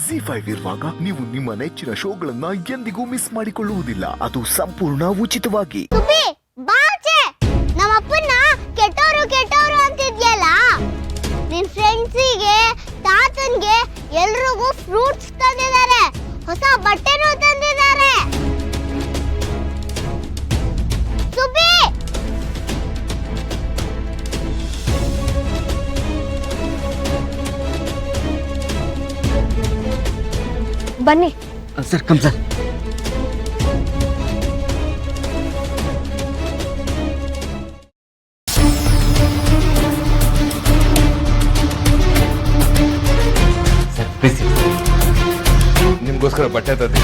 ZEE5 ಇರುವಾಗ ನೀವು ನಿಮ್ಮ ನೆಚ್ಚಿನ ಶೋಗಳನ್ನ ಎಂದಿಗೂ ಮಿಸ್ ಮಾಡಿಕೊಳ್ಳುವುದಿಲ್ಲ. ಅದು ಸಂಪೂರ್ಣ ಉಚಿತವಾಗಿ. ನಮ್ಮ ಅಪ್ಪನ ಕೆಟ್ಟವರು ಅಂತಿದ್ಯಲ್ಲ, ನಿನ್ ಫ್ರೆಂಡ್ಸಿಗೆ ತಾತನ್ಗೆ ಎಲ್ರಿಗೂ ಫ್ರೂಟ್ಸ್ ತಂದಿದ್ದಾರೆ, ಹೊಸ ಬಟ್ಟೆನೂ ತಂದಿದ್ದಾರೆ. ಸುಬ್ಬಿ, ಬನ್ನಿ sir. Come sir. Sir please. ನಿಮ್ಗೋಸ್ಕರ ಬಟ್ಟೆ ತಂದಿ.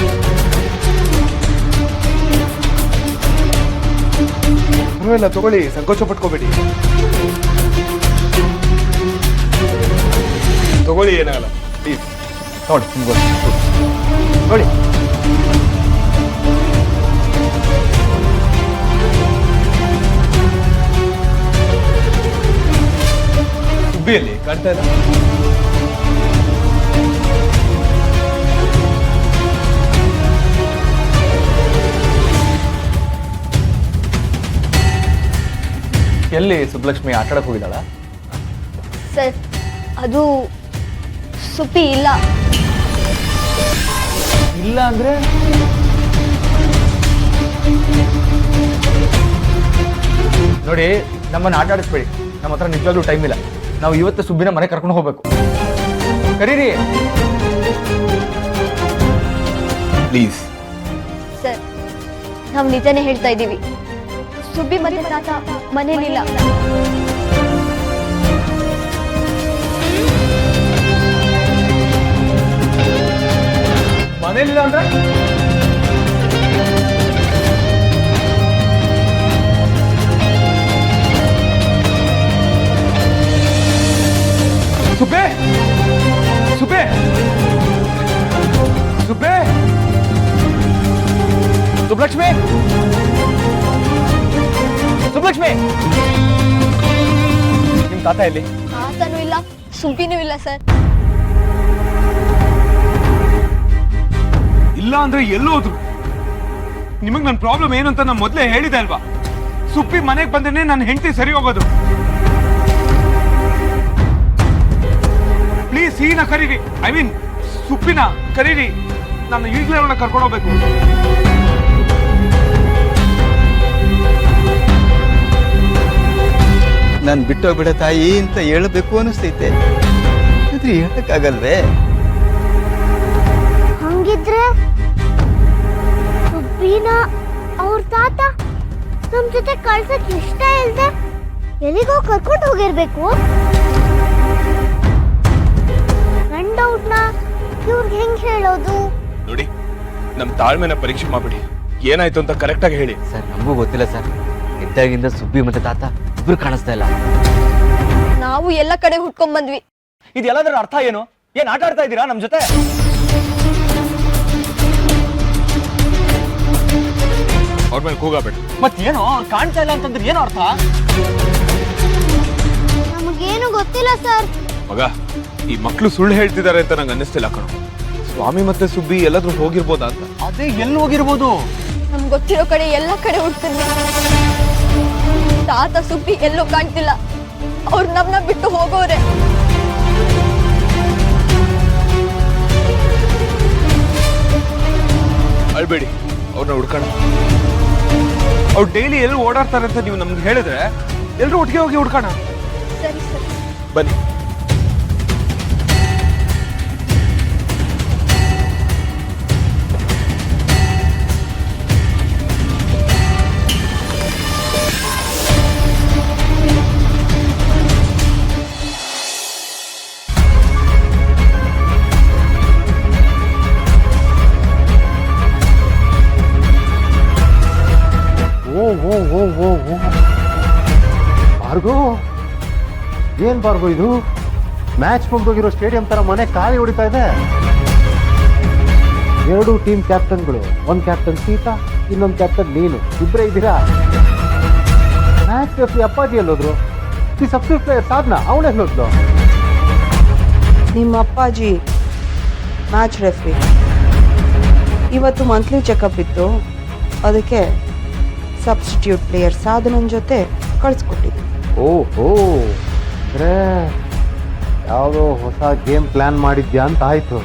ಪರವಾಗಿಲ್ಲ, ತಗೊಳ್ಳಿ, ಸಂಕೋಚ ಪಟ್ಕೋಬೇಡಿ. ತಗೊಳ್ಳಿ, ಏನಾಗಲ್ಲ, ಪ್ಲೀಸ್. ನೋಡಿ, ನೋಡಿ. ಸುಬ್ಬಿಯಲ್ಲಿ ಕಾಣ್ತಾ ಇಲ್ಲ? ಎಲ್ಲಿ ಸುಬ್ಬಲಕ್ಷ್ಮಿ ಆಟಾಡಕ್ ಹೋಗಿದ್ದಾಳ? ಸರ್, ಅದು ಸುಬ್ಬಿ ಇಲ್ಲ. ಇಲ್ಲ ಅಂದ್ರೆ ನೋಡಿ, ನಮ್ಮನ್ನ ಆಟ ಆಡಿಸ್ಬೇಡಿ. ನಮ್ಮ ಹತ್ರ ನಿಜವಾಗ್ಲೂ ಟೈಮ್ ಇಲ್ಲ. ನಾವು ಇವತ್ತು ಸುಬ್ಬಿನ ಮನೆ ಕರ್ಕೊಂಡು ಹೋಗ್ಬೇಕು. ಕರೀರಿ ಪ್ಲೀಸ್. ಸರ್, ನಾವು ನಿಜನೇ ಹೇಳ್ತಾ ಇದ್ದೀವಿ. ಸುಬ್ಬಿ ಮತ್ತೆ ತಾತ ಮನೇಲಿಲ್ಲ. ಮನೇಲಿಲ್ಲ ಅಂದ್ರೆ ಸುಬ್ಬೆ, ಸುಬ್ಬೆ, ಸುಬ್ಬೆ, ಸುಬ್ಬಲಕ್ಷ್ಮಿ, ಸುಬ್ಬಲಕ್ಷ್ಮಿ, ನಿಮ್ ತಾತ ಎಲ್ಲಿ? ತಾತನೂ ಇಲ್ಲ, ಸುಬ್ಬಿನೂ ಇಲ್ಲ ಸರ್. ಇಲ್ಲ ಅಂದ್ರೆ ಎಲ್ಲೋದ್ರು? ನಿಮಗ್ ನನ್ನ ಪ್ರಾಬ್ಲಮ್ ಏನು ಅಂತ ನಾನು ಮೊದಲೇ ಹೇಳಿದೆ ಅಲ್ವಾ? ಸುಬ್ಬಿ ಮನೆಗೆ ಬಂದ್ರೆ ನನ್ನ ಹೆಂಡತಿ ಸರಿ ಹೋಗೋದು. ಪ್ಲೀಸ್, ಈನ ಕರೀರಿ. ಐ ಮೀನ್ ಸುಬ್ಬಿನ ಕರೀರಿ. ನಾನು ಈಗಲೇ ಅವಳನ್ನ ಕರ್ಕೊಂಡು ಹೋಗ್ಬೇಕು. ನಾನು ಬಿಟ್ಟೋಗ್ಬಿಡ ತಾಯಿ ಅಂತ ಹೇಳಬೇಕು ಅನಿಸ್ತೈತೆ, ಆದ್ರೆ ಹೇಳಕ್ಕಾಗಲ್ವೇ? ಹಂಗಿದ್ರೆ ಸುಬ್ಬಿನ ಅವ್ರ ತಾತ ನಮ್ ಜೊತೆ ಕಳ್ಸಕ್ ಇಷ್ಟ ಇಲ್ದೆ ಎಲ್ಲಿಗೋ ಕರ್ಕೊಂಡು ಹೋಗಿರ್ಬೇಕು. ನನ್ ಡೌಟ್ನ ಇವ್ರಿಗೆ ಹೆಂಗ್ ಹೇಳೋದು? ನೋಡಿ, ನಮ್ ತಾಳ್ಮೆನ ಪರೀಕ್ಷೆ ಮಾಡ್ಬಿಡಿ. ಏನಾಯ್ತು ಅಂತ ಕರೆಕ್ಟ್ ಆಗಿ ಹೇಳಿ. ಸರ್, ನಮಗೂ ಗೊತ್ತಿಲ್ಲ ಸರ್. ಇದ್ದಾಗಿಂದ ಸುಬ್ಬಿ ಮತ್ತೆ ತಾತ ಇಬ್ರು ಕಾಣಿಸ್ತಾ ಇಲ್ಲ. ನಾವು ಎಲ್ಲ ಕಡೆ ಹುಡ್ಕೊಂಡ್ ಬಂದ್ವಿ. ಇದೆಲ್ಲದರ ಅರ್ಥ ಏನು? ಏನ್ ಆಟ ಆಡ್ತಾ ಇದ್ದೀರಾ ನಮ್ ಜೊತೆ? ಅವ್ರ ಮೇಲೆ ಕೂಗಬೇಡ. ಮತ್ತೇನೋ ಕಾಣ್ತಾ ಇಲ್ಲ ಅಂತಂದ್ರೆ ಏನೋ ಅರ್ಥ? ನಮಗೇನು ಗೊತ್ತಿಲ್ಲ ಸರ್. ಮಗ, ಈ ಮಕ್ಳು ಸುಳ್ಳು ಹೇಳ್ತಿದ್ದಾರೆ ಅಂತ ನಂಗೆ ಅನ್ನಿಸ್ತಿಲ್ಲ ಕಣೋ. ಸ್ವಾಮಿ ಮತ್ತೆ ಸುಬ್ಬಿ ಎಲ್ಲಾದ್ರೂ ಹೋಗಿರ್ಬೋದಾ ಅಂತ. ಅದೇ ಎಲ್ಲಿ ಹೋಗಿರ್ಬೋದು? ನಮ್ಗೆ ಗೊತ್ತಿರೋ ಕಡೆ ಎಲ್ಲ ಕಡೆ ಹುಡ್ತಿದ್ವಿ. ತಾತ ಸುಬ್ಬಿ ಎಲ್ಲೂ ಕಾಣ್ತಿಲ್ಲ. ಅವ್ರು ನಮ್ನ ಬಿಟ್ಟು ಹೋಗೋರೆ. ಅಳ್ಬೇಡಿ, ಅವ್ರನ್ನ ಹುಡ್ಕೋಣ. ಅವ್ರು ಡೈಲಿ ಎಲ್ಲರೂ ಓಡಾಡ್ತಾರೆ ಅಂತ ನೀವು ನಮ್ಗೆ ಹೇಳಿದ್ರೆ ಎಲ್ಲರೂ ಒಟ್ಟಿಗೆ ಹೋಗಿ ಹುಡ್ಕೋಣ. ಸರಿ ಸರಿ, ಬನ್ನಿ. ಭಾರ್ಗೋ, ಏನ್ ಭಾರ್ಗೋ ಇದು? ಮ್ಯಾಚ್ ಮುಗ್ದೋಗಿರೋ ಸ್ಟೇಡಿಯಂ ತರ ಮನೆ ಖಾಲಿ ಹೊಡಿತಾ ಇದೆ. 2 ಟೀಮ್ ಕ್ಯಾಪ್ಟನ್ಗಳು, ಒಂದು ಕ್ಯಾಪ್ಟನ್ ಸೀತಾ, ಇನ್ನೊಂದು ಕ್ಯಾಪ್ಟನ್ ನೀನು, ಇಬ್ಬರೇ ಇದ್ದೀರಾ. ಮ್ಯಾಚ್ ರೆಫ್ರಿ ಅಪ್ಪಾಜಿ ಎಲ್ಲೋದ್ರು? ಈ ಸಬ್ಸ್ಟಿಟ್ಯೂಟ್ ಪ್ಲೇಯರ್ ಸಾಧನ ಅವಳೆಲ್ಲೋದ್ಲು? ನಿಮ್ಮ ಅಪ್ಪಾಜಿ ಮ್ಯಾಚ್ ರೆಫ್ರಿ. ಇವತ್ತು ಮಂತ್ಲಿ ಚೆಕಪ್ ಇತ್ತು, ಅದಕ್ಕೆ ಸಬ್ಸ್ಟಿಟ್ಯೂಟ್ ಪ್ಲೇಯರ್ ಸಾಧನನ್ ಜೊತೆ ಕಳಿಸ್ಕೊಟ್ಟಿದ್ದೆ. ಓಹೋ, ಅಂದರೆ ಯಾವುದೋ ಹೊಸ ಗೇಮ್ ಪ್ಲ್ಯಾನ್ ಮಾಡಿದ್ಯಾ ಅಂತ ಆಯಿತು.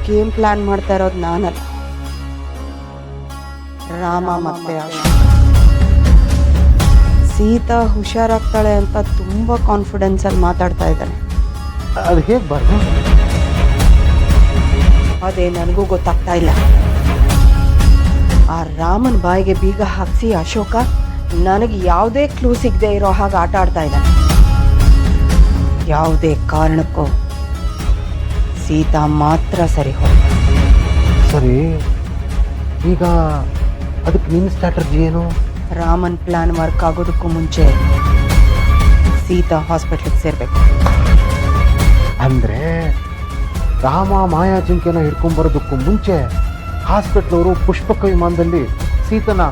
ಗೇಮ್ ಪ್ಲಾನ್ ಮಾಡ್ತಾ ಇರೋದು ನಾನಲ್ಲ, ರಾಮ ಮತ್ತೆ ಅಶೋಕ್. ಸೀತಾ ಹುಷಾರಾಗ್ತಾಳೆ ಅಂತ ತುಂಬಾ ಕಾನ್ಫಿಡೆನ್ಸ್ ಅಲ್ಲಿ ಮಾತಾಡ್ತಾ ಇದ್ದಾನೆ. ಅದು ಹೇಗೆ ಬಾರ್ದು? ಅದೇ ನನಗೂ ಗೊತ್ತಾಗ್ತಾ ಇಲ್ಲ. ಆ ರಾಮನ್ ಬಾಯಿಗೆ ಬೀಗ ಹಾಕ್ಸಿ ಅಶೋಕ ನನಗೆ ಯಾವುದೇ ಕ್ಲೂ ಸಿಗದೆ ಇರೋ ಹಾಗೆ ಆಟ ಆಡ್ತಾ ಇದ್ದಾನೆ. ಯಾವುದೇ ಕಾರಣಕ್ಕೂ ಸೀತಾ ಮಾತ್ರ ಸರಿ ಹೋಗ. ಸರಿ, ಈಗ ಅದಕ್ಕೆ ನಿನ್ನ ಸ್ಟ್ರಾಟಜಿ ಏನು? ರಾಮನ್ ಪ್ಲಾನ್ ವರ್ಕ್ ಆಗೋದಕ್ಕೂ ಮುಂಚೆ ಸೀತಾ ಹಾಸ್ಪಿಟ್ಲಿಗೆ ಸೇರ್ಬೇಕು. ಅಂದರೆ ರಾಮ ಮಾಯಾ ಜಿಂಕೆನ ಹಿಡ್ಕೊಂಬರೋದಕ್ಕೂ ಮುಂಚೆ ಹಾಸ್ಪಿಟ್ಲವರು ಪುಷ್ಪಕ ವಿಮಾನದಲ್ಲಿ ಸೀತನ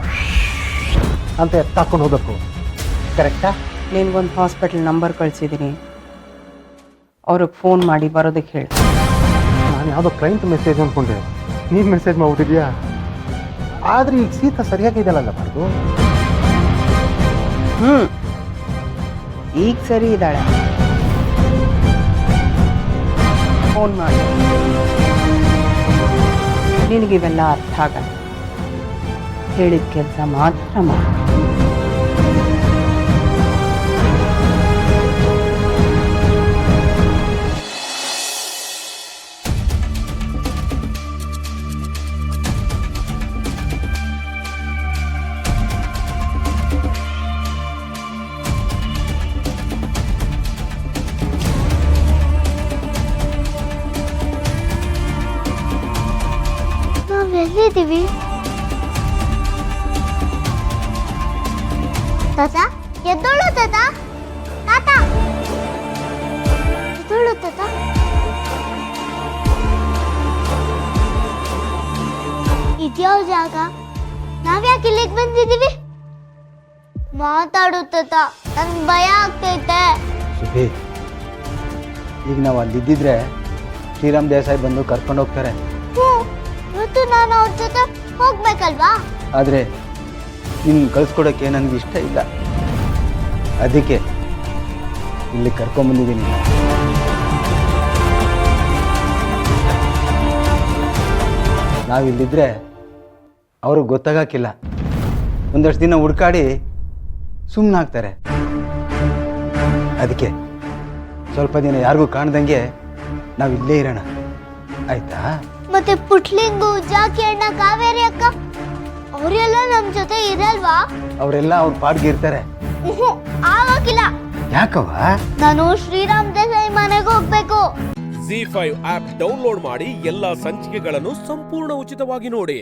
ಅಂತ ಎತ್ತಾಕೊಂಡು ಹೋಗಬೇಕು. ಕರೆಕ್ಟಾ? ನಿನ್ಗೊಂದು ಹಾಸ್ಪಿಟಲ್ ನಂಬರ್ ಕಳಿಸಿದ್ದೀನಿ, ಅವ್ರಿಗೆ ಫೋನ್ ಮಾಡಿ ಬರೋದಕ್ಕೆ ಹೇಳಿ. ನಾನು ಯಾವುದೋ ಕ್ಲೈಂಟ್ ಮೆಸೇಜ್ ಅಂದ್ಕೊಂಡೆ, ನೀನು ಮೆಸೇಜ್ ಮಾಡ್ಬಿಟ್ಟಿದ್ಯಾ? ಆದರೆ ಈಗ ಸೀತಾ ಸರಿಯಾಗಿದೆಯಲ್ಲ ಬಾರ್ದು? ಈಗ ಸರಿ ಇದ್ದಾಳೆ. ಫೋನ್ ಮಾಡಿ. ನಿನಗಿವೆಲ್ಲ ಅರ್ಥ ಆಗಲ್ಲ, ಹೇಳಿದ ಕೆಲಸ ಮಾತ್ರ ಮಾಡು. ನಾವೆಲ್ಲಿದ್ದೀವಿ? ತಾತ, ಎದ್ದೋಳು ತಾತ. ತಾತ, ಎದ್ದೋಳು ತಾತ. ಇದ್ಯಾವ ಜಾಗ? ನಾವ್ಯಾಕೆ ಇಲ್ಲಿಗೆ ಬಂದಿದ್ದೀವಿ? ಮಾತಾಡು ತಾತ, ನನ್ಗೆ ಭಯ ಆಗ್ತೈತೆ. ಸುಬ್ಬಿ, ಈಗ ನಾವು ಅಲ್ಲಿದ್ದಿದ್ರೆ ಶ್ರೀರಾಮ್ ದೇಸಾಯಿ ಬಂದು ಕರ್ಕೊಂಡು ಹೋಗ್ತಾರೆ. ಇವತ್ತು ನಾನು ಅವ್ರ ಜೊತೆ ಹೋಗ್ಬೇಕಲ್ವಾ? ಆದರೆ ನಿನ್ನ ಕಳಿಸ್ಕೊಡೋಕ್ಕೆ ನನಗೆ ಇಷ್ಟ ಇಲ್ಲ, ಅದಕ್ಕೆ ಇಲ್ಲಿ ಕರ್ಕೊಂಬಂದಿದ್ದೀನಿ. ನಾವಿಲ್ಲಿದ್ದರೆ ಅವ್ರಿಗೆ ಗೊತ್ತಾಗಕ್ಕಿಲ್ಲ, ಒಂದಷ್ಟು ದಿನ ಹುಡ್ಕಾಡಿ ಸುಮ್ಮನಾಗ್ತಾರೆ. ಅದಕ್ಕೆ ಸ್ವಲ್ಪ ದಿನ ಯಾರಿಗೂ ಕಾಣ್ದಂಗೆ ನಾವು ಇಲ್ಲೇ ಇರೋಣ, ಆಯ್ತಾ? ಮತ್ತೆ ಪುಟ್ಲಿಂಗು, ಜಾಕಿ ಅಣ್ಣ, ಕಾವೇರಿ ಅಕ್ಕ ಅವರೆಲ್ಲ ನಮ್ ಜೊತೆ ಇರಲ್ವಾ? ಅವರೆಲ್ಲ ಅವ್ರ ಪಾಡ್ಗೆ ಇರ್ತಾರೆ. ಆವಾಗಿಲ್ಲ. ಯಾಕವ? ನಾನು ಶ್ರೀರಾಮ್ ದೇಸಾಯಿ ಮನೆಗೆ ಹೋಗ್ಬೇಕು. ZEE5 ಆಪ್ ಡೌನ್ಲೋಡ್ ಮಾಡಿ ಎಲ್ಲಾ ಸಂಚಿಕೆಗಳನ್ನು ಸಂಪೂರ್ಣ ಉಚಿತವಾಗಿ ನೋಡಿ.